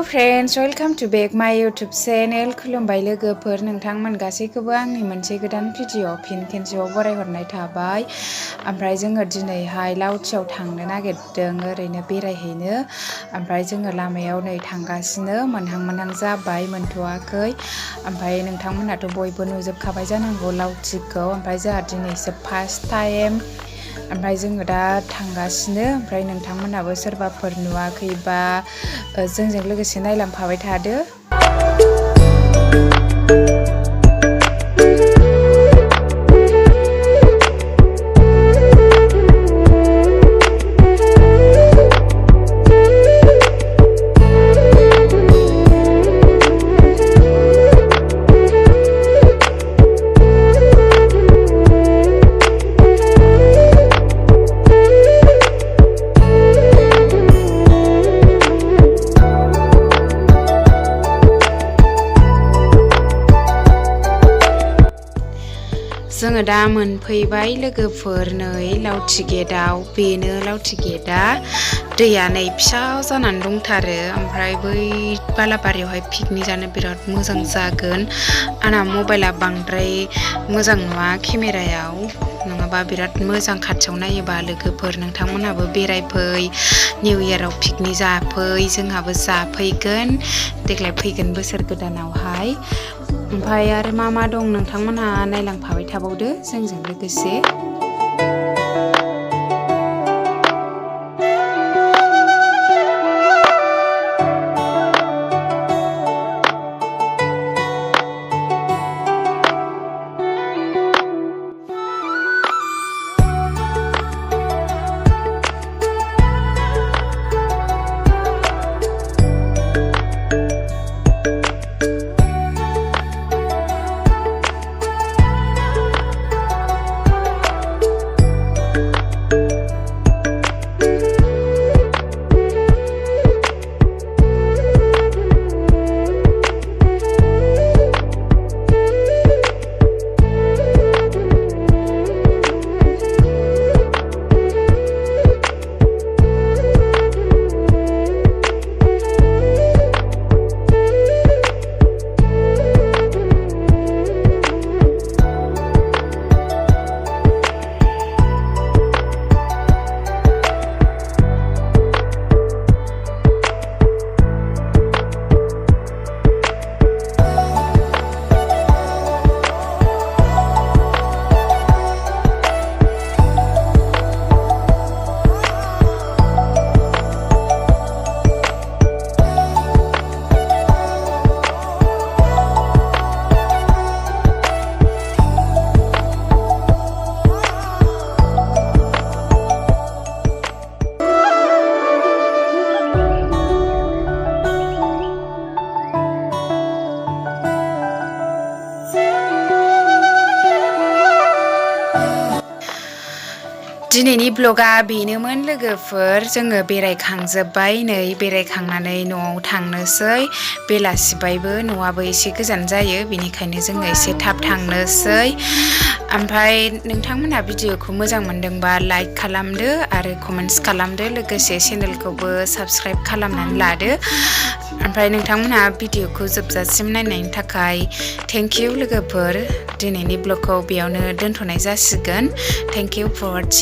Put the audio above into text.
friends, welcome to back my YouTube channel kulumbai lwgwpwr nwgntangमwn gaswikwobw angni mwnse gwdan video फिन konsebao बरायहरनाय थाबाय ओमफ्राय जोङो दिनैहाय लावथियाव थांनो नागिरदों ओरैनो बेरायहैनो ओमफ्राय जोङो लामायाव नै थांगासिनो मोनहां जाबाय मोनथ'वाखै ओमफ्राय नोंथांमोनाथ' बयबो नुजोबखाबाय जानांगौ लावथिखौ ओमफ्राय जोंहा दिनैसो फार्स्ट टाइम ओमफ्राय जोङो दा थांगासिनो ओमफ्राय नोंथांमोनाबो सोरबाफोर नुवाखैबा जोंजों लोगोसे नायलांफाबाय थादो। जोङो दा मोनफैबाय लोगोफोर नै लावथि गेटआव बेनो लावथि गेटआ दैया नै फिसा जानानै दंथारो ओमफ्राय बै बालाबारियावहाय पिकनिक जानो बिराद मोजां जागोन आंना मबाइला बांद्राय मोजां नुवा केमेरायाव नङाबा बिराद मोजां खाथियाव नायोबा लोगोफोर नोंथांमोनाबो बेरायफै निउ इयाराव पिकनिक जाफै जोंहाबो जाफैगोन देग्लाय फैगोन बोसोर गोदानावहाय ओमफ्राय आरो मा दं नोंथांमोनहा नायलांफाबाय थाबावदो जोंजों लोगोसे। दिनैनि ब्लगा बेनोमोन लोगोफोर जोङो बेरायखांजोब्बाय नै बेरायखांनानै न'आव थांनोसै बेलासिबायबो न'आबो एसे गोजान जायो बेनिखायनो जोङो एसे थाब थांनोसै ओमफ्राय नोंथांमोना भिडिअखौ मोजां मोनदोंबा लाइक खालामदो आरो कमेन्ट्स खालामदो लोगोसे चेनेलखौबो साबस्क्राइब खालामनानै लादो ओमफ्राय नोंथांमोना भिडिअखौ जोबजासिम नायनायनि थाखाय थेंक इउ लोगोफोर दिनैनि ब्लगखौ बेयावनो दोनथ'नाय जासिगोन थेंक इउ फर वाचिं।